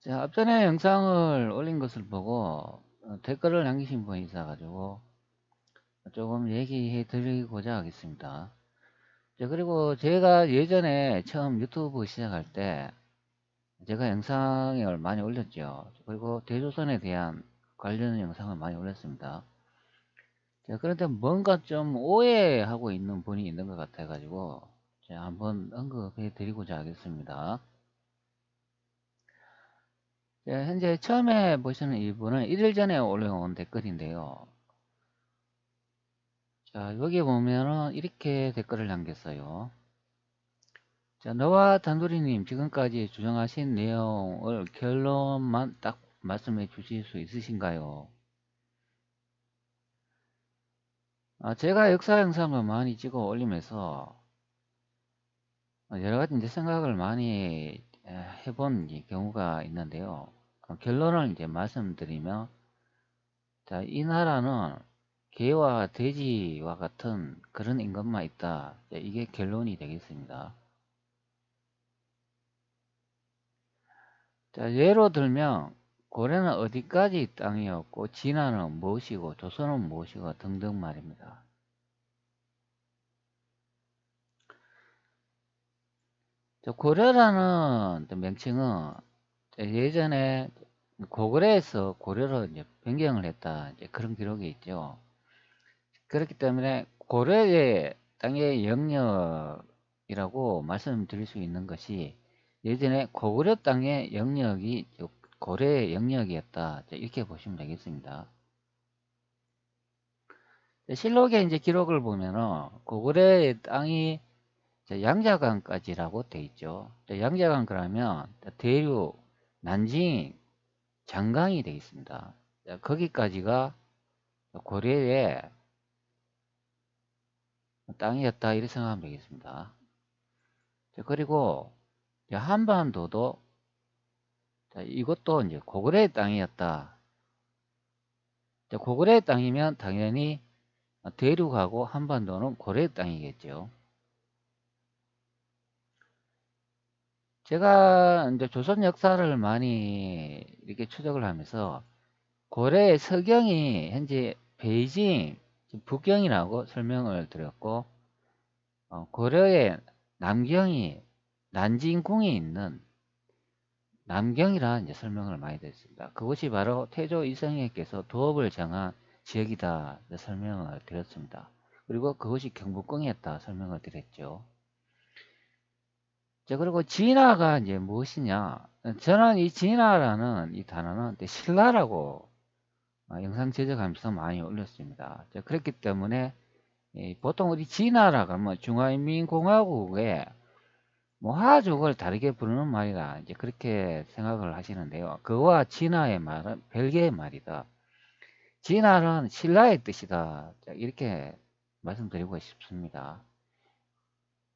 자, 앞전에 영상을 올린 것을 보고 댓글을 남기신 분이 있어가지고 조금 얘기해 드리고자 하겠습니다. 자, 그리고 제가 예전에 처음 유튜브 시작할 때 제가 영상을 많이 올렸죠. 그리고 대조선에 대한 관련 영상을 많이 올렸습니다. 자, 그런데 뭔가 좀 오해하고 있는 분이 있는 것 같아가지고 제가 한번 언급해 드리고자 하겠습니다. 자, 현재 처음에 보시는 이분은 1일 전에 올려온 댓글인데요. 자, 여기 보면은 이렇게 댓글을 남겼어요. 자, 너와 단도리님 지금까지 주장하신 내용을 결론만 딱 말씀해 주실 수 있으신가요? 제가 역사 영상을 많이 찍어 올리면서 여러 가지 이제 생각을 많이 해본 경우가 있는데요. 결론을 이제 말씀드리면, 자, 이 나라는 개와 돼지와 같은 그런 인간만 있다. 자, 이게 결론이 되겠습니다. 자, 예로 들면 고려는 어디까지 땅이었고 진화는 무엇이고 조선은 무엇이고 등등 말입니다. 자, 고려라는 명칭은 예전에 고구려에서 고려로 이제 변경을 했다, 이제 그런 기록이 있죠. 그렇기 때문에 고려의 땅의 영역이라고 말씀드릴 수 있는 것이 예전에 고구려 땅의 영역이 고려의 영역이었다, 이렇게 보시면 되겠습니다. 실록의 이제 기록을 보면은 고구려의 땅이 양자강까지라고 돼 있죠. 양자강 그러면 대륙, 난징, 장강이 되어 있습니다. 거기까지가 고려의 땅이었다 이렇게 생각하면 되겠습니다. 그리고 한반도도 이것도 이제 고구려의 땅이었다. 고구려의 땅이면 당연히 대륙하고 한반도는 고려의 땅이겠죠. 제가 이제 조선 역사를 많이 이렇게 추적을 하면서 고려의 서경이 현재 베이징, 북경이라고 설명을 드렸고, 고려의 남경이 난징궁이 있는 남경이라 이제 설명을 많이 드렸습니다. 그것이 바로 태조 이성애께서 도읍을 정한 지역이다 설명을 드렸습니다. 그리고 그것이 경복궁이었다 설명을 드렸죠. 자, 그리고 진화가 이제 무엇이냐? 저는 이 진화라는 이 단어는 신라라고 영상 제작하면서 많이 올렸습니다. 자, 그렇기 때문에 보통 우리 진화라 그러면 중화인민공화국의 뭐 화족을 다르게 부르는 말이다, 이제 그렇게 생각을 하시는데요. 그와 진화의 말은 별개의 말이다. 진화는 신라의 뜻이다. 자, 이렇게 말씀드리고 싶습니다.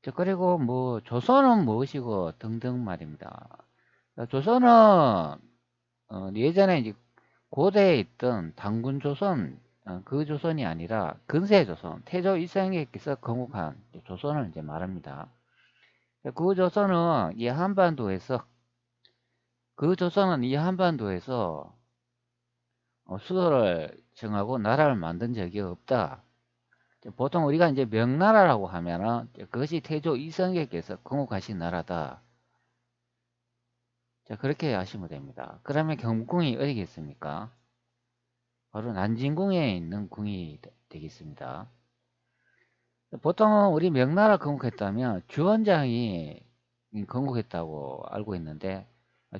자, 그리고 뭐 조선은 무엇이고 등등 말입니다. 조선은 예전에 이제 고대에 있던 단군 조선, 그 조선이 아니라 근세 조선, 태조 이성애께서 건국한 조선을 이제 말합니다. 그 조선은 이 한반도에서 수도를 정하고 나라를 만든 적이 없다. 보통 우리가 이제 명나라라고 하면은 그것이 태조 이성애께서 건국하신 나라다. 자, 그렇게 아시면 됩니다. 그러면 경복궁이 어디겠습니까? 바로 난징궁에 있는 궁이 되겠습니다. 보통 우리 명나라 건국했다면 주원장이 건국했다고 알고 있는데,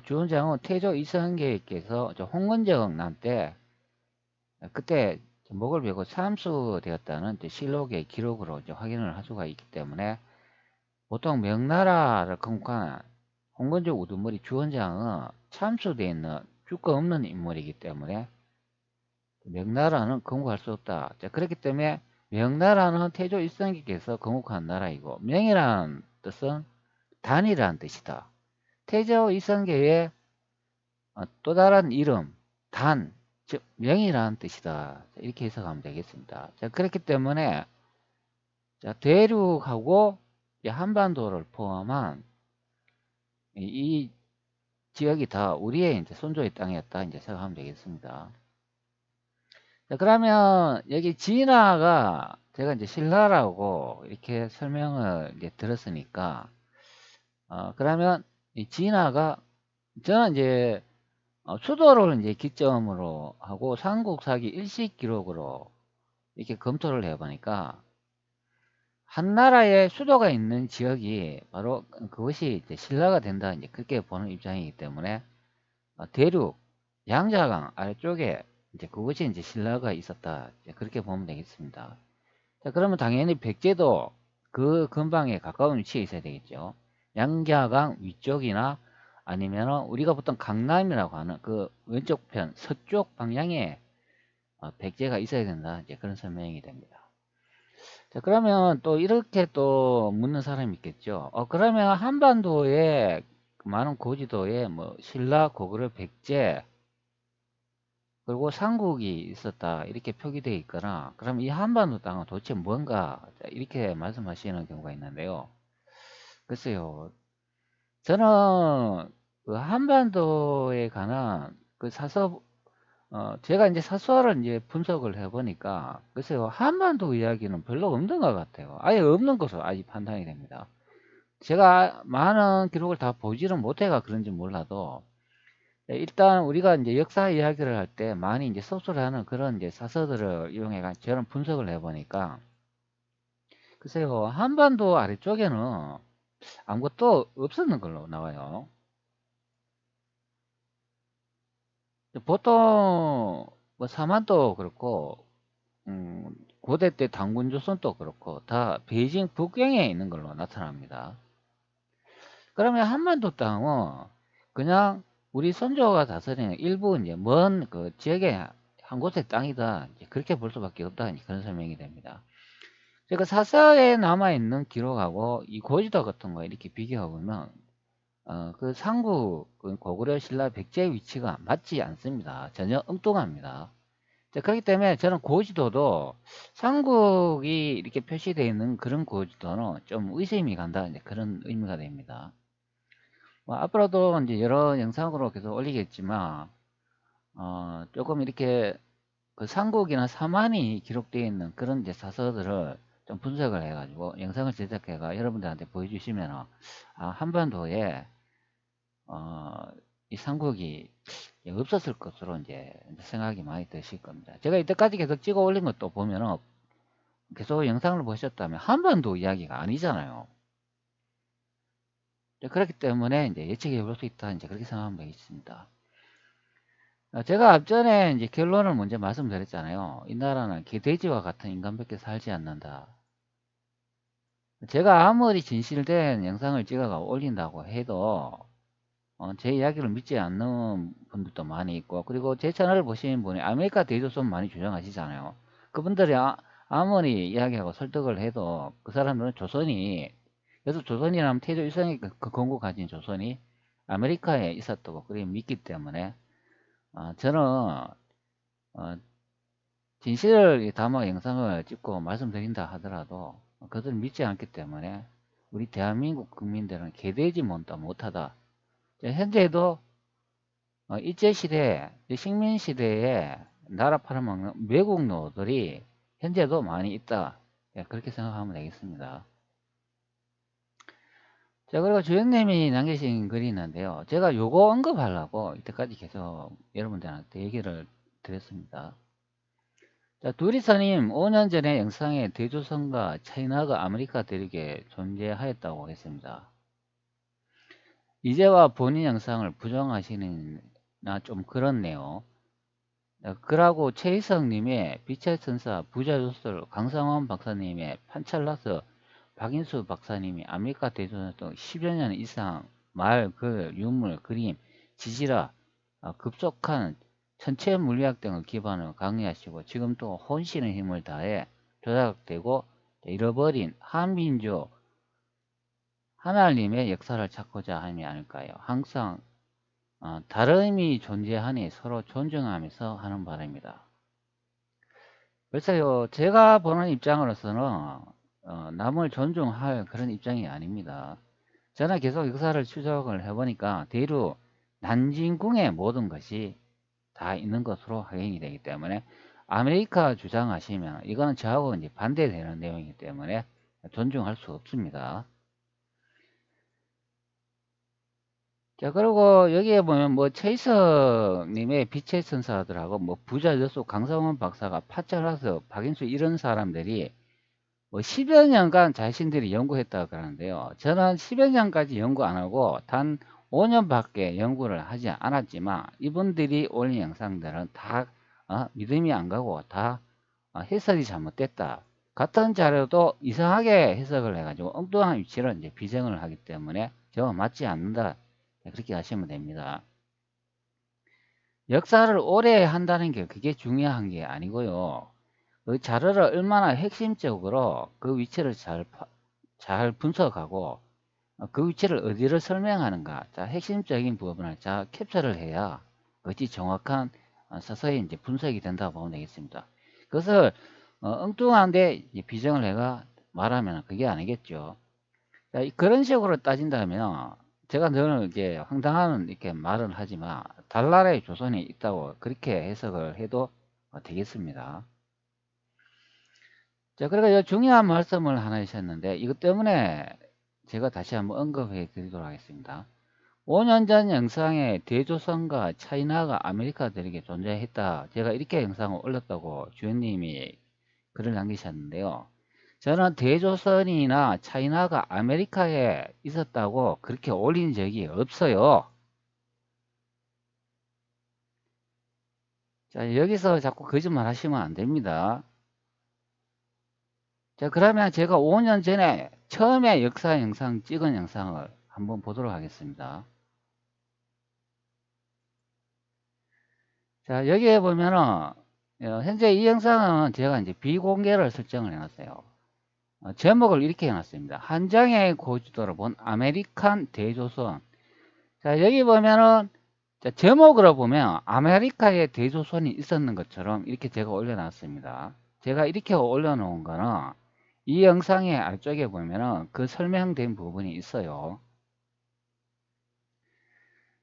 주원장은 태조 이성계께서 홍건정난 때 그때 목을 베고 참수되었다는 실록의 기록으로 확인을 할 수가 있기 때문에, 보통 명나라를 건국한 홍건조 우두머리 주원장은 참수되어 있는 주가 없는 인물이기 때문에 명나라는 건국할 수 없다. 자, 그렇기 때문에 명나라는 태조 일성기께서 건국한 나라이고, 명이라는 뜻은 단이라는 뜻이다. 태조 일성계의 또 다른 이름 단, 즉 명이라는 뜻이다. 자, 이렇게 해석하면 되겠습니다. 자, 그렇기 때문에 자, 대륙하고 한반도를 포함한 이 지역이 다 우리의 이제 선조의 땅이었다 이제 생각하면 되겠습니다. 자, 그러면 여기 진화가 제가 이제 신라라고 이렇게 설명을 이제 들었으니까 그러면 이 진화가 저는 이제 수도를 이제 기점으로 하고 삼국사기 일식 기록으로 이렇게 검토를 해보니까 한 나라의 수도가 있는 지역이 바로 그것이 이제 신라가 된다 이제 그렇게 보는 입장이기 때문에 대륙 양자강 아래쪽에 이제 그것이 이제 신라가 있었다 이제 그렇게 보면 되겠습니다. 자, 그러면 당연히 백제도 그 근방에 가까운 위치에 있어야 되겠죠. 양자강 위쪽이나 아니면 우리가 보통 강남이라고 하는 그 왼쪽 편 서쪽 방향에 백제가 있어야 된다 이제 그런 설명이 됩니다. 자, 그러면 또 이렇게 또 묻는 사람이 있겠죠. 그러면 한반도에 많은 고지도에 뭐 신라, 고구려, 백제 그리고 삼국이 있었다 이렇게 표기되어 있거나 그럼 이 한반도 땅은 도대체 뭔가 이렇게 말씀하시는 경우가 있는데요. 글쎄요. 저는 그 한반도에 관한 그 제가 이제 사설을 이제 분석을 해보니까 글쎄요. 한반도 이야기는 별로 없는 것 같아요. 아예 없는 것으로 아직 판단이 됩니다. 제가 많은 기록을 다 보지는 못해가 그런지 몰라도 일단 우리가 이제 역사 이야기를 할 때 많이 이제 소설하는 그런 이제 사서들을 이용해 가 저는 분석을 해보니까 글쎄요. 한반도 아래쪽에는 아무것도 없었는 걸로 나와요. 보통 뭐 사만도 그렇고 고대 때 당군조선도 그렇고 다 베이징 북경에 있는 걸로 나타납니다. 그러면 한반도 땅은 그냥 우리 선조가 다스리는 일부 이제 먼 그 지역의 한 곳의 땅이다. 이제 그렇게 볼 수밖에 없다. 이제 그런 설명이 됩니다. 그러니까 사서에 남아 있는 기록하고 이 고지도 같은 거 이렇게 비교해 보면 그 상구 그 고구려 신라 백제의 위치가 맞지 않습니다. 전혀 엉뚱합니다. 자, 그렇기 때문에 저는 고지도도 삼국이 이렇게 표시되어 있는 그런 고지도는 좀 의심이 간다. 이제 그런 의미가 됩니다. 뭐 앞으로도 이제 여러 영상으로 계속 올리겠지만, 조금 이렇게 그 삼국이나 사만이 기록되어 있는 그런 이제 사서들을 좀 분석을 해가지고 영상을 제작해가 여러분들한테 보여주시면, 한반도에, 어, 이 삼국이 없었을 것으로 이제 생각이 많이 드실 겁니다. 제가 이때까지 계속 찍어 올린 것도 보면은 계속 영상을 보셨다면 한반도 이야기가 아니잖아요. 그렇기 때문에 이제 예측해 볼 수 있다. 이제 그렇게 생각하면 되겠습니다. 제가 앞전에 이제 결론을 먼저 말씀드렸잖아요. 이 나라는 개돼지와 같은 인간밖에 살지 않는다. 제가 아무리 진실된 영상을 찍어가 올린다고 해도 제 이야기를 믿지 않는 분들도 많이 있고 그리고 제 채널을 보시는 분이 아메리카 대조선 많이 주장하시잖아요. 그분들이 아무리 이야기하고 설득을 해도 그 사람들은 조선이 그래서 조선이라면 태조 일성의 그 건국 가진 조선이 아메리카에 있었다고 그렇게 믿기 때문에 저는 진실을 담아 영상을 찍고 말씀드린다 하더라도 그들을 믿지 않기 때문에 우리 대한민국 국민들은 개돼지 못다 못하다. 현재도 일제시대, 식민시대에 나라 팔아먹는 외국 노들이 현재도 많이 있다. 그렇게 생각하면 되겠습니다. 자, 그리고 주연님이 남기신 글이 있는데요. 제가 요거 언급하려고 이때까지 계속 여러분들한테 얘기를 드렸습니다. 자, 두리사님 5년 전에 영상에 대조선과 차이나가 아메리카 대륙에 존재하였다고 했습니다. 이제와 본인 영상을 부정하시는 나 좀 그렇네요. 그러고 최희성님의 빛의 천사 부자조설 강상원 박사님의 판찰라스 박인수 박사님이 아메리카 대조선 등 10여 년 이상 말, 글, 유물, 그림, 지지라 급속한 천체 물리학 등을 기반으로 강의하시고 지금 또 혼신의 힘을 다해 조작되고 잃어버린 한민족 하나님의 역사를 찾고자 함이 아닐까요? 항상 다름이 존재하니 서로 존중하면서 하는 바랍니다. 글쎄요, 제가 보는 입장으로서는 남을 존중할 그런 입장이 아닙니다. 저는 계속 역사를 추적을 해보니까 대륙 난진궁의 모든 것이 다 있는 것으로 확인이 되기 때문에 아메리카 주장하시면 이거는 저하고 이제 반대되는 내용이기 때문에 존중할 수 없습니다. 자, 그리고 여기에 보면 뭐 최희석님의 빛의 천사들하고 뭐 부자 여수 강성원 박사가 파철라서 박인수 이런 사람들이 뭐 10여 년간 자신들이 연구했다고 그러는데요. 저는 10여 년까지 연구 안 하고 단 5년밖에 연구를 하지 않았지만 이분들이 올린 영상들은 다 믿음이 안 가고 다 해석이 잘못됐다. 같은 자료도 이상하게 해석을 해가지고 엉뚱한 위치를 이제 비정을 하기 때문에 저와 맞지 않는다. 그렇게 하시면 됩니다. 역사를 오래 한다는 게 그게 중요한 게 아니고요. 그 자료를 얼마나 핵심적으로 그 위치를 잘 분석하고 그 위치를 어디를 설명하는가. 자, 핵심적인 부분을 잘 캡처를 해야 그것이 정확한 서서히 이제 분석이 된다고 보면 되겠습니다. 그것을 엉뚱한데 비정을 해가 말하면 그게 아니겠죠. 자, 그런 식으로 따진다면 제가 늘 이제 황당한 이렇게 말을 하지만 달나라의 조선이 있다고 그렇게 해석을 해도 되겠습니다. 자, 그러니까 중요한 말씀을 하나 하셨는데 이것 때문에 제가 다시 한번 언급해 드리도록 하겠습니다. 5년 전 영상에 대조선과 차이나가 아메리카들에게 존재했다. 제가 이렇게 영상을 올렸다고 주연님이 글을 남기셨는데요. 저는 대조선이나 차이나가 아메리카에 있었다고 그렇게 올린 적이 없어요. 자, 여기서 자꾸 거짓말 하시면 안 됩니다. 자, 그러면 제가 5년 전에 처음에 역사 영상 찍은 영상을 한번 보도록 하겠습니다. 자, 여기에 보면은 현재 이 영상은 제가 이제 비공개를 설정을 해놨어요. 제목을 이렇게 해놨습니다. 한장의 고지도를 본 아메리칸 대조선. 자, 여기 보면은 자, 제목으로 보면 아메리카에 대조선이 있었는 것처럼 이렇게 제가 올려놨습니다. 제가 이렇게 올려놓은 거는 이 영상의 아래쪽에 보면은 그 설명된 부분이 있어요.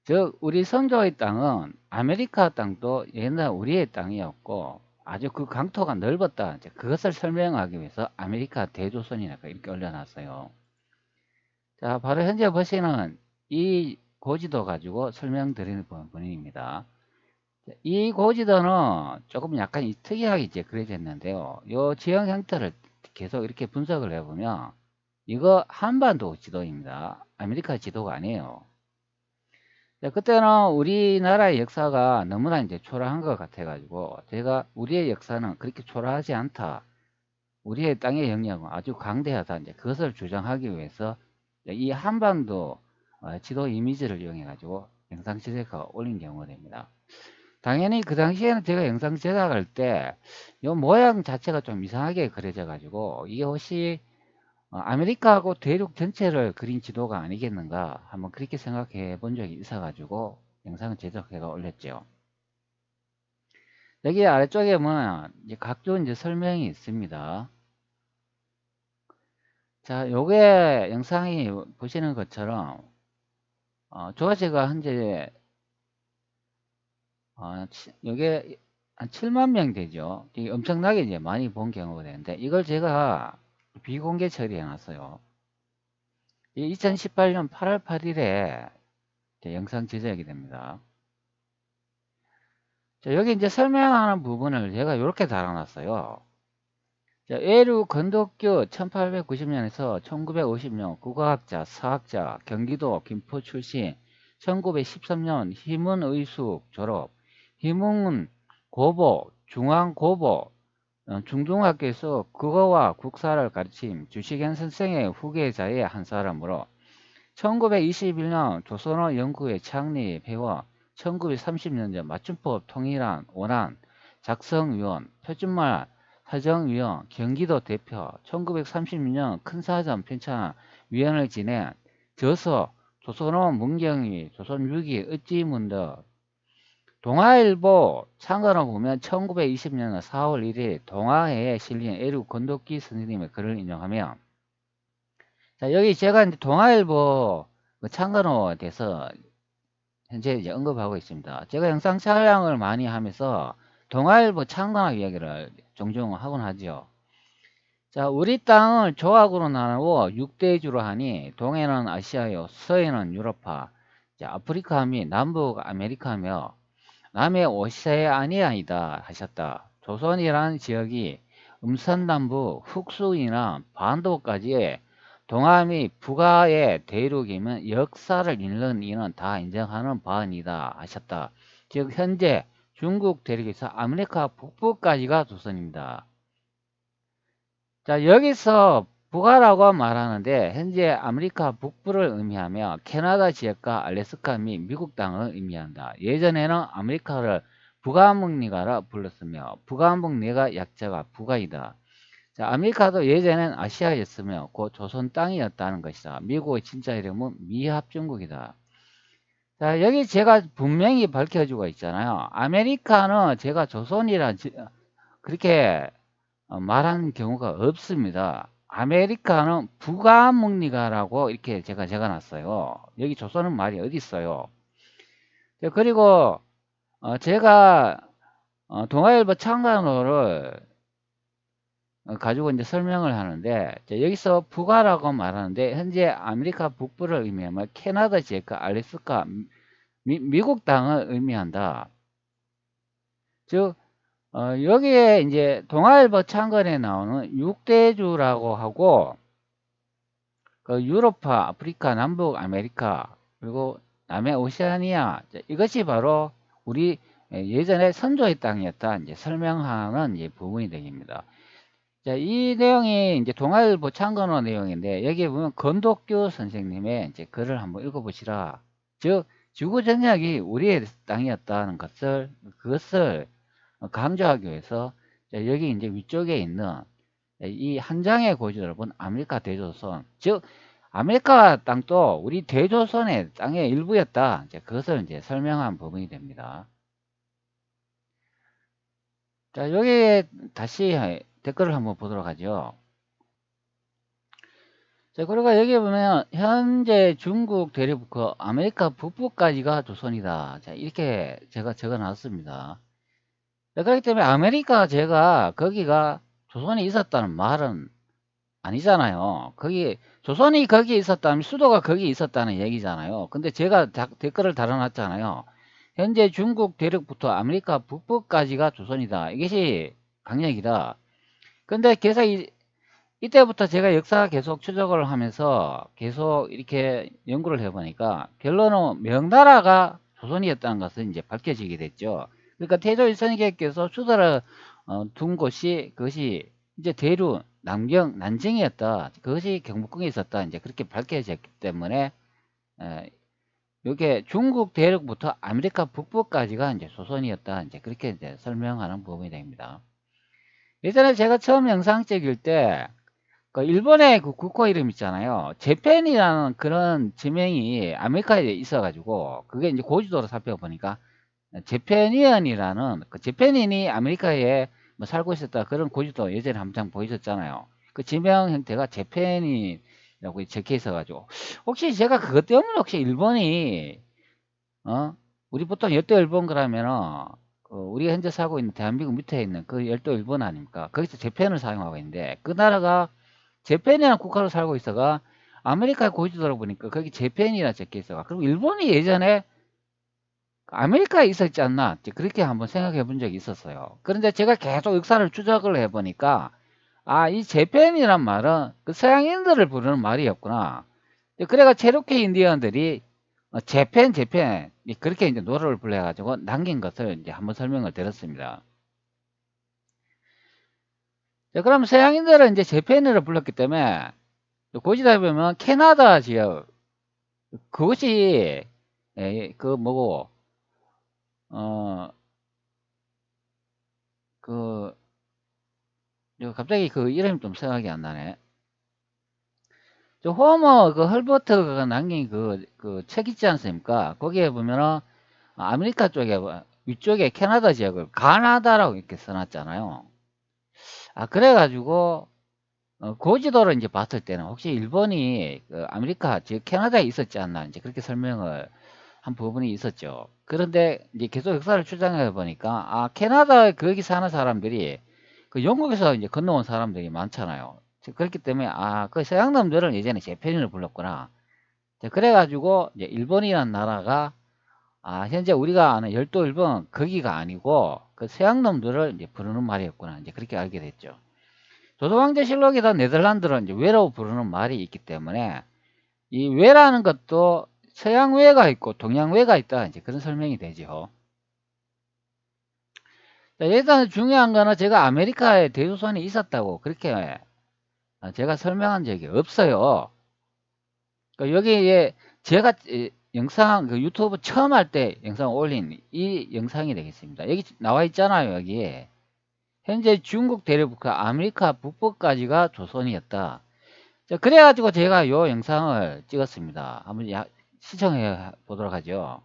즉 우리 선조의 땅은 아메리카 땅도 옛날 우리의 땅이었고 아주 그 강토가 넓었다. 이제 그것을 설명하기 위해서 아메리카 대조선이라고 이렇게 올려놨어요. 자, 바로 현재 보시는 이 고지도 가지고 설명드리는 부분입니다. 이 고지도는 조금 약간 특이하게 이제 그려져 있는데요. 이 지형 형태를 계속 이렇게 분석을 해보면 이거 한반도 지도입니다. 아메리카 지도가 아니에요. 그때는 우리나라의 역사가 너무나 이제 초라한 것 같아가지고 제가 우리의 역사는 그렇게 초라하지 않다. 우리의 땅의 영역은 아주 강대하다. 이제 그것을 주장하기 위해서 이 한반도 지도 이미지를 이용해가지고 영상 제작가 올린 경우가 됩니다. 당연히 그 당시에는 제가 영상 제작할 때 이 모양 자체가 좀 이상하게 그려져 가지고 이게 혹시 아메리카하고 대륙 전체를 그린 지도가 아니겠는가 한번 그렇게 생각해 본 적이 있어 가지고 영상을 제작해가 올렸죠. 여기 아래쪽에 보면 이제 각종 이제 설명이 있습니다. 자, 요게 영상이 보시는 것처럼 조아지가 현재 요게 한 7만 명 되죠. 이게 엄청나게 이제 많이 본 경우가 되는데 이걸 제가 비공개 처리해 놨어요. 2018년 8월 8일에 영상 제작이 됩니다. 자, 여기 이제 설명하는 부분을 제가 이렇게 달아놨어요. 자, 에류 건덕규 1890년에서 1950년 국어학자, 사학자, 경기도 김포 출신, 1913년 희문의숙 졸업, 희문은 고보, 중앙고보, 중등학교에서 국어와 국사를 가르침 주식현 선생의 후계자의 한 사람으로 1921년 조선어 연구회 창립 회원, 1930년대 맞춤법 통일안 원안 작성위원, 표준말 사정위원, 경기도 대표, 1936년 큰사전 편찬 위원을 지낸 저서, 조선어 문경위, 조선유기 어찌문덕, 동아일보 창간을 보면 1920년 4월 1일 동아해에 실린 에류 건덕기 선생님의 글을 인용하며 자, 여기 제가 이제 동아일보 그 창간호에 대해서 현재 이제 언급하고 있습니다. 제가 영상 촬영을 많이 하면서 동아일보 창건학 이야기를 종종 하곤 하죠. 자, 우리 땅을 조각으로 나누어 6대주로 하니 동해는 아시아요, 서해는 유럽파, 자, 아프리카 및 남북 아메리카며 남해 오세아니아이다 하셨다. 조선이라는 지역이 음산남부 훅수이나 반도까지의 동아 및 북아의 대륙이면 역사를 읽는 이는 다 인정하는 바입니다 하셨다. 즉 현재 중국 대륙에서 아메리카 북부까지가 조선입니다. 자, 여기서 북아라고 말하는데 현재 아메리카 북부를 의미하며 캐나다 지역과 알래스카 및 미국 땅을 의미한다. 예전에는 아메리카를 북아묵리가라 불렀으며 북아묵리가 약자가 북아이다. 자, 아메리카도 예전엔 아시아였으며 곧 조선 땅이었다는 것이다. 미국의 진짜 이름은 미합중국이다. 자, 여기 제가 분명히 밝혀주고 있잖아요. 아메리카는 제가 조선이라 그렇게 말하는 경우가 없습니다. 아메리카는 북아묵리가라고 이렇게 제가 적어놨어요. 여기 조선은 말이 어디 있어요. 그리고 제가 동아일보 창간호를 가지고 이제 설명을 하는데 여기서 북아라고 말하는데 현재 아메리카 북부를 의미하면 캐나다 지역과 알래스카 미국 땅을 의미한다. 즉 여기에 이제 동아일보 창건에 나오는 6대주라고 하고 그 유로파, 아프리카, 남북 아메리카 그리고 남해 오세아니아 이것이 바로 우리 예전에 선조의 땅이었다 이제 설명하는 이제 부분이 되겠습니다. 자, 이 내용이 이제 동아일보 창건호 내용인데 여기에 보면 건덕규 선생님의 이제 글을 한번 읽어보시라. 즉 지구 전역이 우리의 땅이었다는 그것을 강조하기 위해서 여기 이제 위쪽에 있는 이 한 장의 고지를 본 아메리카 대조선, 즉 아메리카 땅도 우리 대조선의 땅의 일부였다. 이제 그것을 이제 설명한 부분이 됩니다. 자, 여기에 다시 댓글을 한번 보도록 하죠. 자, 그러니까 여기 보면 현재 중국 대륙부터 아메리카 북부까지가 조선이다. 자, 이렇게 제가 적어 놨습니다. 그렇기 때문에 아메리카 제가 거기가 조선이 있었다는 말은 아니잖아요. 조선이 거기에 있었다면 수도가 거기에 있었다는 얘기잖아요. 근데 제가 댓글을 달아놨잖아요. 현재 중국 대륙부터 아메리카 북부까지가 조선이다. 이것이 강력이다. 근데 계속 이때부터 제가 역사 계속 추적을 하면서 계속 이렇게 연구를 해보니까 결론은 명나라가 조선이었다는 것은 이제 밝혀지게 됐죠. 그러니까 태조 일선께서 수도를 둔 곳이 그것이 이제 대륙 남경 난징이었다. 그것이 경복궁에 있었다. 이제 그렇게 밝혀졌기 때문에 이게 중국 대륙부터 아메리카 북부까지가 이제 조선이었다. 이제 그렇게 이제 설명하는 부분이 됩니다. 예전에 제가 처음 영상 찍을 때 그 일본의 그 국호 이름 있잖아요. 재팬이라는 그런 지명이 아메리카에 있어가지고 그게 이제 고지도로 살펴보니까 재팬이언이라는 그 재팬인이 아메리카에 뭐 살고 있었다 그런 고지도 예전에 한장 보여줬잖아요. 그 지명 형태가 재팬이라고 적혀 있어가지고 혹시 제가 그것 때문에 혹시 일본이 우리 보통 열도 일본 그러면은 우리가 현재 살고 있는 대한민국 밑에 있는 그 열도 일본 아닙니까? 거기서 재팬을 사용하고 있는데 그 나라가 재팬이라는 국가로 살고 있어가 아메리카 고지도로 보니까 거기 재팬이라 적혀 있어가 그리고 일본이 예전에 아메리카에 있었지 않나 그렇게 한번 생각해 본 적이 있었어요. 그런데 제가 계속 역사를 추적을 해 보니까 이 재팬이란 말은 그 서양인들을 부르는 말이었구나. 그래가 체로케 인디언들이 재팬 그렇게 이제 노래를 불러가지고 남긴 것을 이제 한번 설명을 드렸습니다. 자, 그럼 서양인들은 이제 재팬으로 불렀기 때문에 고지다 보면 캐나다 지역 그것이 그 뭐고 그 갑자기 그 이름이 좀 생각이 안 나네. 저 호머 그 헐버트가 남긴 그 책 있지 않습니까? 거기에 보면은 아메리카 쪽에 위쪽에 캐나다 지역을 가나다라고 이렇게 써놨잖아요. 그래가지고 고지도를 이제 봤을 때는 혹시 일본이 그 아메리카 즉 캐나다에 있었지 않나 이제 그렇게 설명을 한 부분이 있었죠. 그런데 이제 계속 역사를 추적해 보니까 아 캐나다 거기 사는 사람들이 그 영국에서 이제 건너온 사람들이 많잖아요. 그렇기 때문에 아 그 서양 놈들은 예전에 제페린을 불렀구나. 그래가지고 이제 일본이라는 나라가 아 현재 우리가 아는 열도 일본 거기가 아니고 그 서양 놈들을 이제 부르는 말이었구나. 이제 그렇게 알게 됐죠. 조선왕조실록에서 네덜란드를 이제 왜라고 부르는 말이 있기 때문에 이 왜라는 것도 서양 왜가 있고 동양 왜가 있다. 이제 그런 설명이 되죠. 일단 중요한 거는 제가 아메리카에 대조선이 있었다고 그렇게 제가 설명한 적이 없어요. 그러니까 여기에 제가 영상 그 유튜브 처음 할 때 영상 올린 이 영상이 되겠습니다. 여기 나와 있잖아요. 여기 현재 중국 대륙부터 아메리카 북부까지가 조선이었다. 자, 그래가지고 제가 요 영상을 찍었습니다. 한번 시청해 보도록 하죠.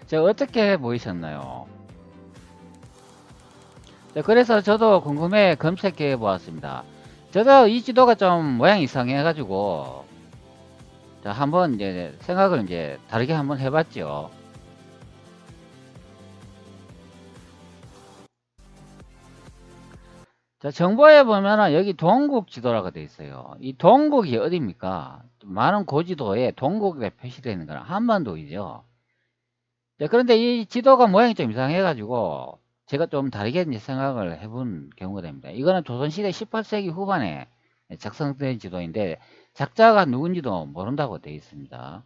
자, 어떻게 보이셨나요? 자, 그래서 저도 궁금해 검색해 보았습니다. 저도 이 지도가 좀 모양이 이상해 가지고 자, 한번 이제 생각을 이제 다르게 한번 해봤죠. 자, 정보에 보면은 여기 동국 지도라고 되어 있어요. 이 동국이 어디입니까? 많은 고지도에 동국에 표시되어 있는 건 한반도이죠. 자, 그런데 이 지도가 모양이 좀 이상해가지고 제가 좀 다르게 이제 생각을 해본 경우가 됩니다. 이거는 조선시대 18세기 후반에 작성된 지도인데 작자가 누군지도 모른다고 되어 있습니다.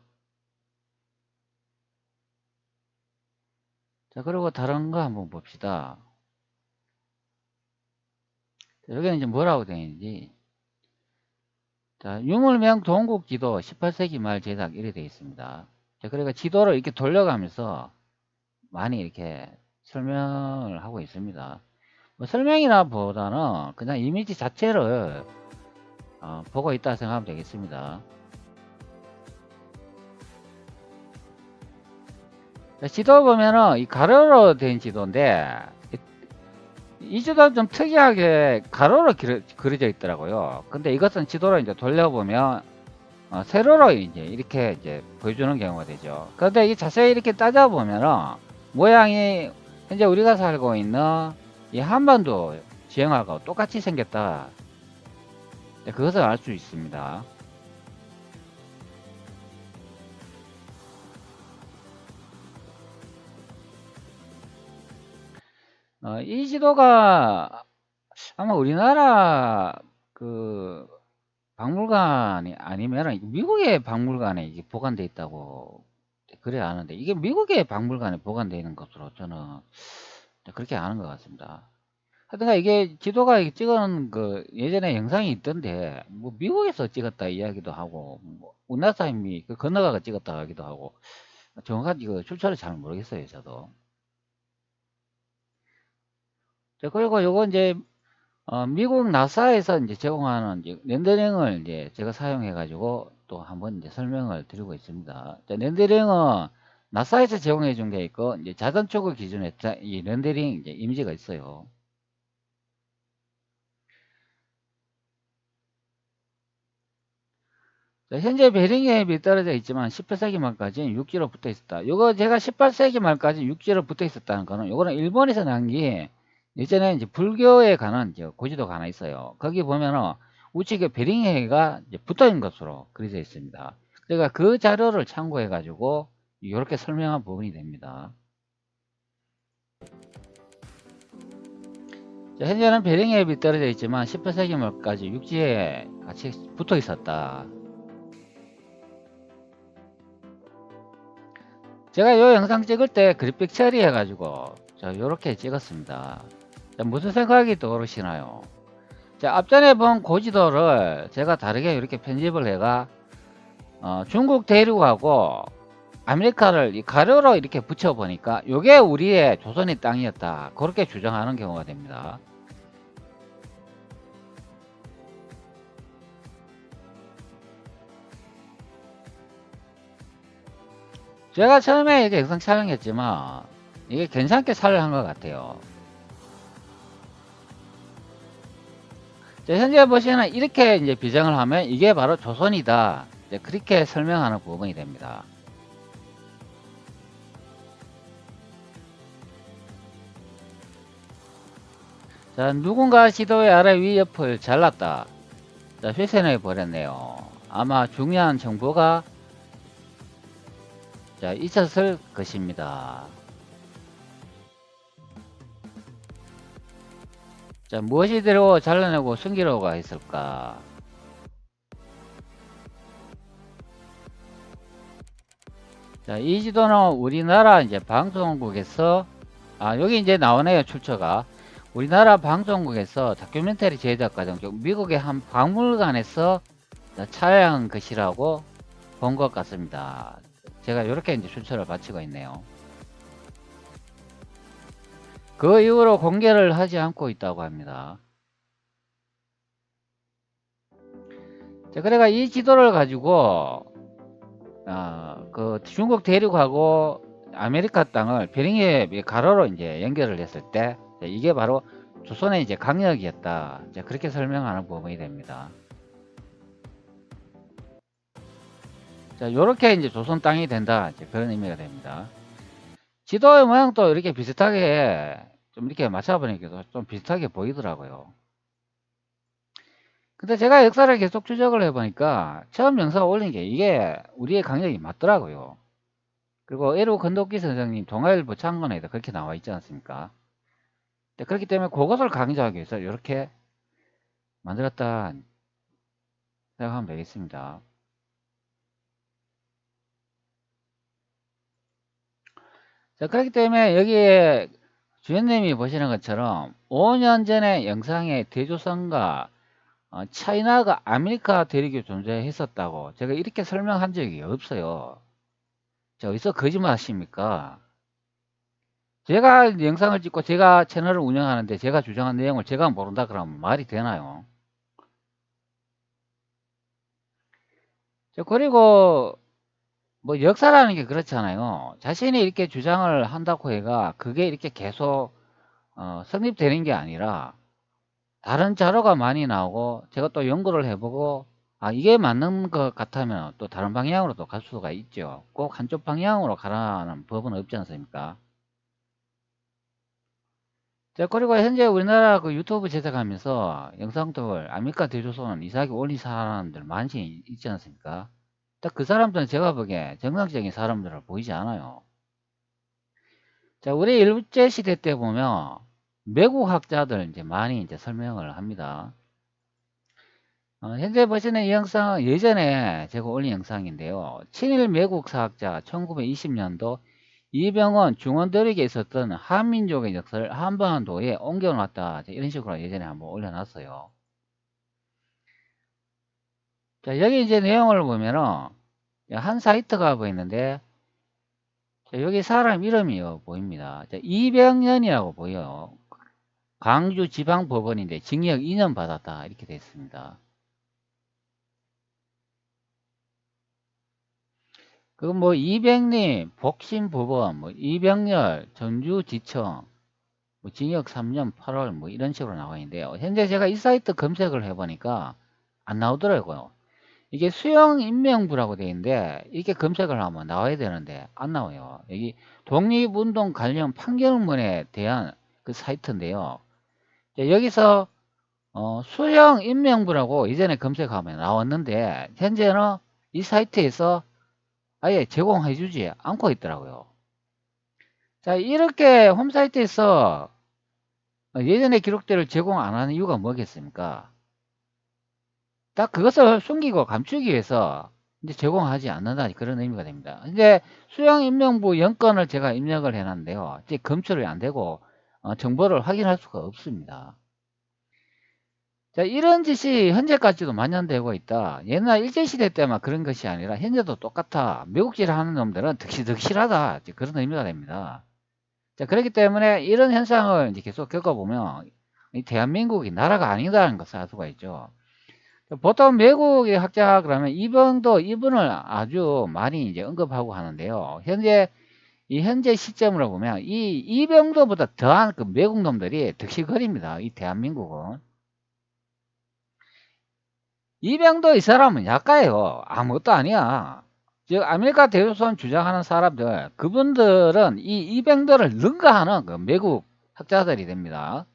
자, 그리고 다른 거 한번 봅시다. 자, 여기는 이제 뭐라고 되어 있는지. 자, 유물명 동국지도 18세기 말 제작 이래 되어 있습니다. 자, 그러니까 지도를 이렇게 돌려가면서 많이 이렇게 설명을 하고 있습니다. 뭐 설명이나 보다는 그냥 이미지 자체를 보고 있다 생각하면 되겠습니다. 자, 지도 보면은 이 가로로 된 지도인데 이 지도는 좀 특이하게 가로로 그려져 있더라고요. 근데 이것은 지도를 이제 돌려보면 세로로 이제 이렇게 이제 보여주는 경우가 되죠. 그런데 이 자세히 이렇게 따져보면은 모양이 현재 우리가 살고 있는 이 한반도 지형하고 똑같이 생겼다. 그것을 알 수 있습니다. 이 지도가 아마 우리나라 그 박물관이 아니면 미국의 박물관에 이게 보관돼 있다고 그래 아는데 이게 미국의 박물관에 보관되어 있는 것으로 저는 그렇게 아는 것 같습니다. 하여튼간 이게 지도가 찍은 그 예전에 영상이 있던데 뭐 미국에서 찍었다 이야기도 하고 뭐 우리나라 사람이 그 건너가가 찍었다 하기도 하고 정확한 그 출처를 잘 모르겠어요 저도. 자, 그리고 요거 이제 미국 나사에서 이제 제공하는 이제 렌더링을 이제 제가 사용해 가지고 또 한번 이제 설명을 드리고 있습니다. 자, 렌더링은 나사에서 제공해 준 게 있고 이제 자전 초구 기준에 이 렌더링 이제 이미지가 있어요. 자, 현재 베링앱이 떨어져 있지만 18세기 말까지 육지로 붙어 있었다. 요거 제가 18세기 말까지 육지로 붙어 있었다는 거는 요거는 일본에서 난 게 예전에 이제 불교에 관한 이제 고지도가 하나 있어요. 거기 보면은 우측에 베링해가 이제 붙어 있는 것으로 그려져 있습니다. 그러니까 그 자료를 참고해 가지고 이렇게 설명한 부분이 됩니다. 자, 현재는 베링앱이 떨어져 있지만 18세기 말까지 육지에 같이 붙어 있었다. 제가 이 영상 찍을 때 그래픽 처리해 가지고 요렇게 찍었습니다. 자, 무슨 생각이 떠오르시나요? 자, 앞전에 본 고지도를 제가 다르게 이렇게 편집을 해가 중국 대륙하고 아메리카를 이 가로로 이렇게 붙여 보니까 요게 우리의 조선의 땅이었다 그렇게 주장하는 경우가 됩니다. 제가 처음에 이렇게 영상 촬영했지만 이게 괜찮게 촬영한 것 같아요. 자, 현재 보시면 이렇게 이제 비정을 하면 이게 바로 조선이다. 이제 그렇게 설명하는 부분이 됩니다. 자, 누군가 지도의 아래 위 옆을 잘랐다. 자, 회선해 버렸네요. 아마 중요한 정보가 자, 있었을 것입니다. 자, 무엇이 되고 잘라내고 숨기려고 했을까? 자, 이 지도는 우리나라 이제 방송국에서 여기 이제 나오네요. 출처가 우리나라 방송국에서 다큐멘터리 제작 과정 중 미국의 한 박물관에서 촬영한 것이라고 본 것 같습니다. 제가 이렇게 이제 출처를 바치고 있네요. 그 이후로 공개를 하지 않고 있다고 합니다. 자, 그래가 이 지도를 가지고 그 중국 대륙하고 아메리카 땅을 베링해 가로로 이제 연결을 했을 때 이게 바로 조선의 이제 강역이었다. 이제 그렇게 설명하는 부분이 됩니다. 자, 요렇게 이제 조선 땅이 된다. 이제 그런 의미가 됩니다. 지도의 모양도 이렇게 비슷하게 좀 이렇게 맞춰보니까 좀 비슷하게 보이더라고요. 근데 제가 역사를 계속 추적을 해보니까 처음 영상 올린 게 이게 우리의 강역이 맞더라고요. 그리고 에로 건덕기 선생님 동아일보 창간에도 그렇게 나와 있지 않습니까? 네, 그렇기 때문에 그것을 강조하기 위해서 이렇게 만들었다 생각하면 되겠습니다. 자, 그렇기 때문에 여기에 주연님이 보시는 것처럼 5년 전에 영상에 대조선과 차이나가 아메리카 대륙이 존재했었다고 제가 이렇게 설명한 적이 없어요. 자, 어디서 거짓말 하십니까? 제가 영상을 찍고 제가 채널을 운영하는데 제가 주장한 내용을 제가 모른다 그러면 말이 되나요? 자, 그리고 뭐 역사라는 게 그렇잖아요. 자신이 이렇게 주장을 한다고 해가 그게 이렇게 계속 성립되는 게 아니라 다른 자료가 많이 나오고 제가 또 연구를 해보고 이게 맞는 것 같으면 또 다른 방향으로 또 갈 수가 있죠. 꼭 한쪽 방향으로 가라는 법은 없지 않습니까? 자, 그리고 현재 우리나라 그 유튜브 제작하면서 영상들 아메리카 대조선 이상하게 올린 사람들 많이 있지 않습니까? 딱 그 사람들은 제가 보기에 정상적인 사람들을 보이지 않아요. 자, 우리 일제 시대 때 보면 매국 학자들 이제 많이 이제 설명을 합니다. 현재 보시는 이 영상은 예전에 제가 올린 영상인데요. 친일 매국 사학자 1920년도 이병헌 중원들에게 있었던 한민족의 역사를 한반도에 옮겨놨다. 이런 식으로 예전에 한번 올려놨어요. 자, 여기 이제 내용을 보면은 한 사이트가 보이는데 여기 사람 이름이 보입니다. 자, 이병연이라고 보여요. 광주지방법원인데 징역 2년 받았다 이렇게 되어 있습니다. 그 뭐 이백리 복심법원 뭐 이병열 전주지청 뭐 징역 3년 8월 뭐 이런 식으로 나와 있는데요. 현재 제가 이 사이트 검색을 해보니까 안 나오더라고요. 이게 수영 인명부라고 되어 있는데 이렇게 검색을 하면 나와야 되는데 안 나와요. 여기 독립운동 관련 판결문에 대한 그 사이트인데요. 여기서 수영 인명부라고 이전에 검색하면 나왔는데 현재는 이 사이트에서 아예 제공해 주지 않고 있더라고요. 자, 이렇게 홈사이트에서 예전의 기록들을 제공 안 하는 이유가 뭐겠습니까? 딱 그것을 숨기고 감추기 위해서 이제 제공하지 않는다 그런 의미가 됩니다. 이제 수영인명부 연건을 제가 입력을 해놨는데요. 이제 검출이 안 되고 정보를 확인할 수가 없습니다. 자, 이런 짓이 현재까지도 만연되고 있다. 옛날 일제시대 때만 그런 것이 아니라 현재도 똑같아. 미국질 하는 놈들은 득실하다. 그런 의미가 됩니다. 자, 그렇기 때문에 이런 현상을 이제 계속 겪어보면 이 대한민국이 나라가 아니다는 것을 알 수가 있죠. 보통 외국의 학자 그러면 이분을 아주 많이 이제 언급하고 하는데요. 현재 시점으로 보면 이 이병도보다 더한 그 외국 놈들이 득실거립니다. 이 대한민국은. 이병도 이 사람은 약가예요. 아무것도 아니야. 즉 아메리카 대조선 주장하는 사람들 그분들은 이 이병도를 능가하는 그 미국 학자들이 됩니다.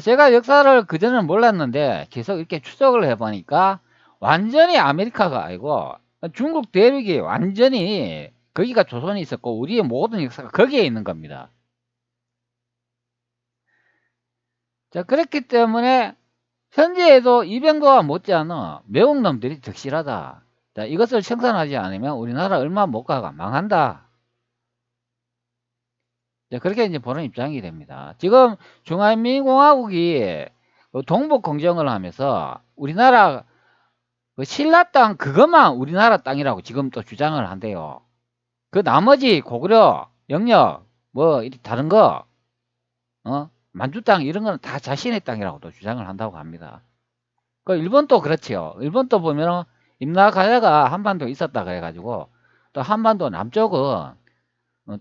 제가 역사를 그전에는 몰랐는데 계속 이렇게 추적을 해보니까 완전히 아메리카가 아니고 중국 대륙이 완전히 거기가 조선이 있었고 우리의 모든 역사가 거기에 있는 겁니다. 자, 그렇기 때문에 현재에도 이병도와 못지않아 매국 놈들이 득실하다. 자, 이것을 청산하지 않으면 우리나라 얼마 못 가가 망한다. 자, 그렇게 이제 보는 입장이 됩니다. 지금 중화인민공화국이 동북 공정을 하면서 우리나라 그 신라 땅 그것만 우리나라 땅이라고 지금 또 주장을 한대요. 그 나머지 고구려, 영역, 뭐 다른 거, 만주 땅 이런 거는 다 자신의 땅이라고도 주장을 한다고 합니다. 그 일본도 그렇지요. 일본도 보면 임나가야가 한반도에 있었다 그래가지고 또 한반도 남쪽은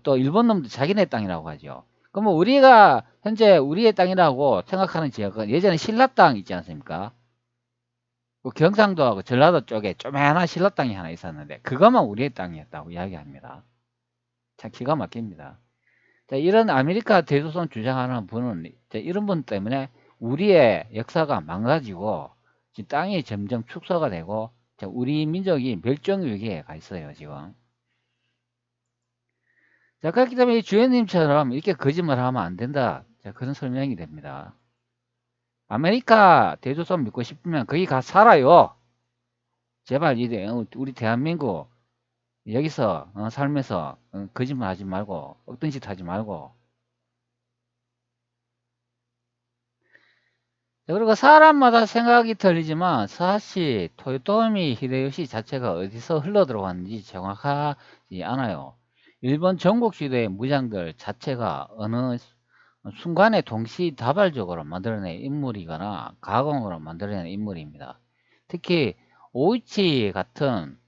또 일본 놈들 자기네 땅이라고 하죠. 그러면 우리가 현재 우리의 땅이라고 생각하는 지역은 예전에 신라 땅 있지 않습니까? 그 경상도하고 전라도 쪽에 조그마한 신라 땅이 하나 있었는데 그것만 우리의 땅이었다고 이야기합니다. 참 기가 막힙니다. 자, 이런 아메리카 대조선 주장하는 분은 이런 분 때문에 우리의 역사가 망가지고 땅이 점점 축소가 되고 우리 민족이 멸종 위기에 가 있어요 지금. 자, 그렇기 때문에 주연님처럼 이렇게 거짓말 하면 안 된다. 자, 그런 설명이 됩니다. 아메리카 대조선 믿고 싶으면 거기 가 살아요. 제발 우리 대한민국 여기서 살면서 거짓말 하지 말고 어떤 짓 하지 말고. 그리고 사람마다 생각이 틀리지만 사실 토요토미 히데요시 자체가 어디서 흘러들어왔는지 정확하지 않아요. 일본 전국시대의 무장들 자체가 어느 순간에 동시다발적으로 만들어낸 인물이거나 가공으로 만들어낸 인물입니다. 특히 오이치 같은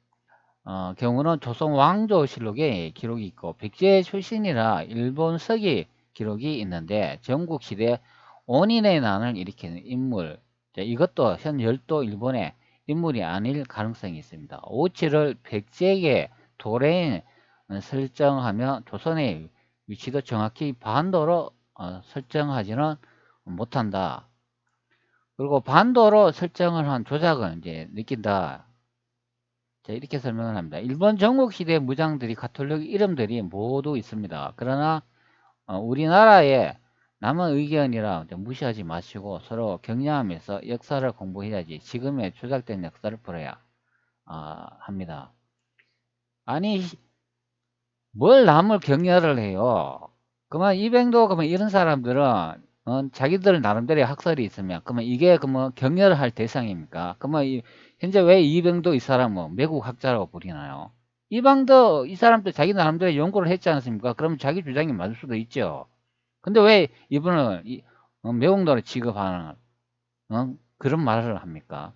경우는 조선 왕조실록에 기록이 있고 백제 출신이라 일본 서기 기록이 있는데 전국시대 원인의 난을 일으키는 인물, 이것도 현 열도 일본의 인물이 아닐 가능성이 있습니다. 오치를 백제에게 도래인 설정하며 조선의 위치도 정확히 반도로 설정하지는 못한다. 그리고 반도로 설정을 한 조작은 이제 느낀다. 자, 이렇게 설명을 합니다. 일본 전국시대 무장들이 가톨릭 이름들이 모두 있습니다. 그러나 우리나라의 남의 의견이라 무시하지 마시고 서로 격려하면서 역사를 공부해야지 지금의 조작된 역사를 풀어야 합니다. 아니 뭘 남을 격려를 해요. 그러면 이병도 그러면 이런 사람들은 자기들 나름대로의 학설이 있으면 그러면 이게 그러면 격려를 할 대상입니까? 그러면 현재 왜 이병도 이 사람은 매국 학자라고 부리나요? 이방도 이 사람도 자기 나름대로 연구를 했지 않습니까? 그러면 자기 주장이 맞을 수도 있죠. 근데 왜 이분은 매국노를 취급하는 그런 말을 합니까?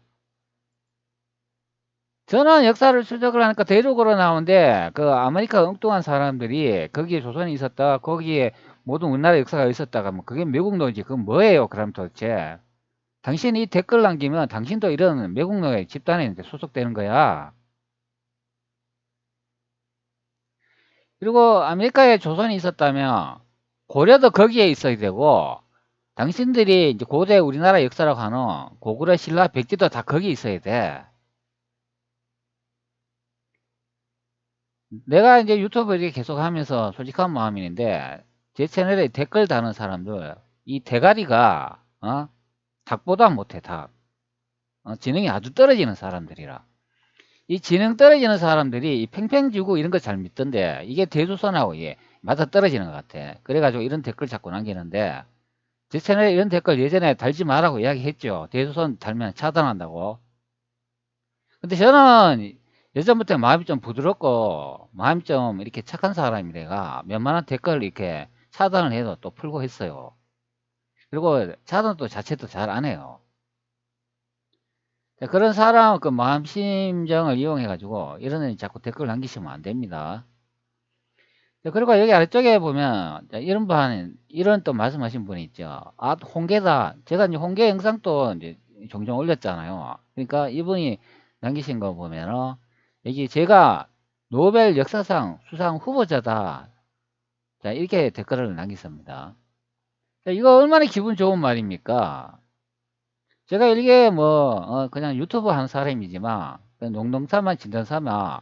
저는 역사를 추적을 하니까 대륙으로 나오는데 그 아메리카 엉뚱한 사람들이 거기에 조선이 있었다 거기에 모든 우리나라 역사가 있었다가 뭐 그게 매국노지 그건 뭐예요 그럼 도대체 당신이 이 댓글 남기면 당신도 이런 매국노의 집단에 이제 소속되는 거야. 그리고 아메리카에 조선이 있었다면 고려도 거기에 있어야 되고 당신들이 이제 고대 우리나라 역사라고 하는 고구려 신라 백제도 다 거기 있어야 돼. 내가 이제 유튜브 이렇게 계속 하면서 솔직한 마음인데 제 채널에 댓글 다는 사람들 이 대가리가 닭보다 못해 닭. 지능이 아주 떨어지는 사람들이라. 이 지능 떨어지는 사람들이 이 팽팽지구 이런 거 잘 믿던데 이게 대조선하고 이게 맞아 떨어지는 것 같아. 그래가지고 이런 댓글 자꾸 남기는데 제 채널에 이런 댓글 예전에 달지 말라고 이야기했죠. 대조선 달면 차단한다고. 근데 저는 예전부터 마음이 좀 부드럽고 마음이 좀 이렇게 착한 사람이래가 웬만한 댓글을 이렇게 차단을 해도 또 풀고 했어요. 그리고 차단도 자체도 잘 안 해요. 그런 사람 그 마음 심정을 이용해 가지고 이런 애 자꾸 댓글 남기시면 안 됩니다. 그리고 여기 아래쪽에 보면 이런 또 말씀하신 분이 있죠. 홍게다. 제가 이제 홍게 영상도 이제 종종 올렸잖아요. 그러니까 이분이 남기신 거 보면은 여기 제가 노벨 역사상 수상 후보자다. 자, 이렇게 댓글을 남겼습니다. 자, 이거 얼마나 기분 좋은 말입니까? 제가 이게 뭐 그냥 유튜브 하는 사람이지만 농농사만 진단 삼아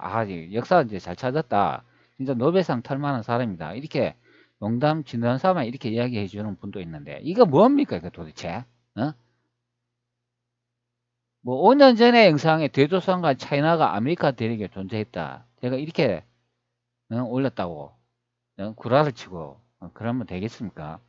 역사 이제 잘 찾았다. 진짜 노벨상 탈 만한 사람이다. 이렇게 농담 진단 삼아 이렇게 이야기해 주는 분도 있는데 이거 뭡니까 이거 도대체? 어? 뭐 5년 전에 영상에 대조선과 차이나가 아메리카 대륙에 존재했다. 제가 이렇게 올렸다고 구라를 치고 그러면 되겠습니까?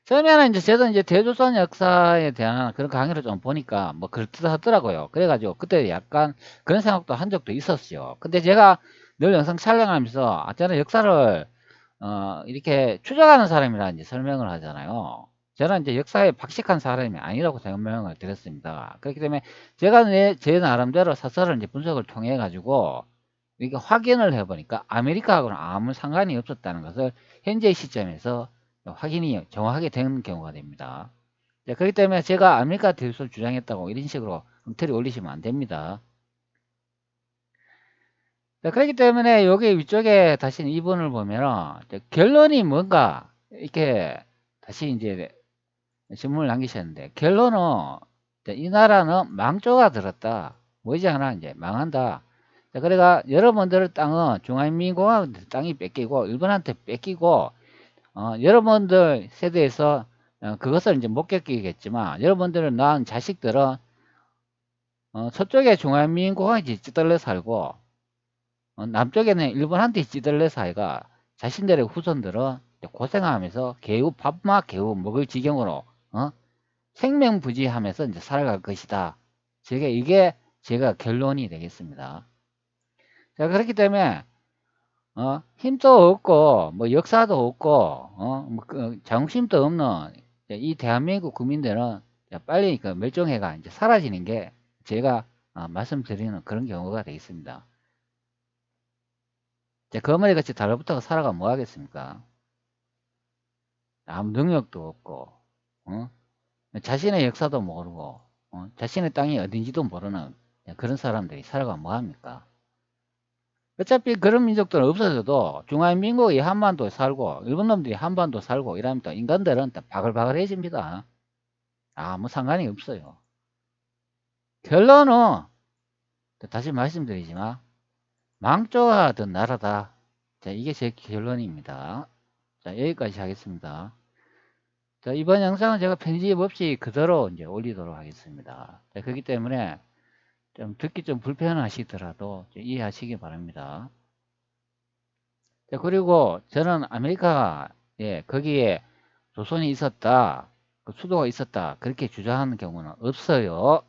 처음에는 이제 저도 이제 대조선 역사에 대한 그런 강의를 좀 보니까 뭐 그럴듯하더라고요. 그래가지고 그때 약간 그런 생각도 한 적도 있었어요. 근데 제가 늘 영상 촬영하면서 저는 역사를 이렇게 추적하는 사람이라 이제 설명을 하잖아요. 저는 이제 역사에 박식한 사람이 아니라고 설명을 드렸습니다. 그렇기 때문에 제가 제 나름대로 사설을 이제 분석을 통해 가지고 이렇게 확인을 해보니까 아메리카하고는 아무 상관이 없었다는 것을 현재 시점에서 확인이 정확하게 되는 경우가 됩니다. 자, 그렇기 때문에 제가 아메리카 대수를 주장했다고 이런 식으로 엉터리 올리시면 안 됩니다. 자, 그렇기 때문에 여기 위쪽에 다시 2번을 보면은 결론이 뭔가 이렇게 다시 이제 질문을 남기셨는데 결론은 이 나라는 망조가 들었다. 뭐지 않아 이제 망한다. 자, 그러니까 여러분들 땅은 중화인민공화국 땅이 뺏기고 일본한테 뺏기고 여러분들 세대에서 그것을 이제 못 겪기겠지만 여러분들을 낳은 자식들은 서쪽에 중화인민공화국이 찌들려 살고 남쪽에는 일본한테 찌들려 살가 자신들의 후손들은 고생하면서 개우 밥맛 개우 먹을 지경으로 어? 생명부지하면서 이제 살아갈 것이다. 이게 제가 결론이 되겠습니다. 자, 그렇기 때문에 힘도 없고 뭐 역사도 없고 자긍심도 없는 이 대한민국 국민들은 빨리 그 멸종해가 이제 사라지는 게 제가 말씀드리는 그런 경우가 되겠습니다. 거머리 같이 달라붙어서 살아가 뭐 하겠습니까? 아무 능력도 없고 어? 자신의 역사도 모르고 자신의 땅이 어딘지도 모르는 그런 사람들이 살아가 뭐 합니까? 어차피 그런 민족들은 없어져도 중화인민국이 한반도에 살고 일본 놈들이 한반도 살고 이러면 또 인간들은 또 바글바글해집니다. 아무 상관이 없어요. 결론은 다시 말씀드리지만 망조하던 나라다. 자, 이게 제 결론입니다. 자, 여기까지 하겠습니다. 자, 이번 영상은 제가 편집 없이 그대로 이제 올리도록 하겠습니다. 자, 그렇기 때문에 좀 듣기 좀 불편하시더라도 이해하시기 바랍니다. 자, 그리고 저는 아메리카에 거기에 조선이 있었다, 그 수도가 있었다 그렇게 주장하는 경우는 없어요.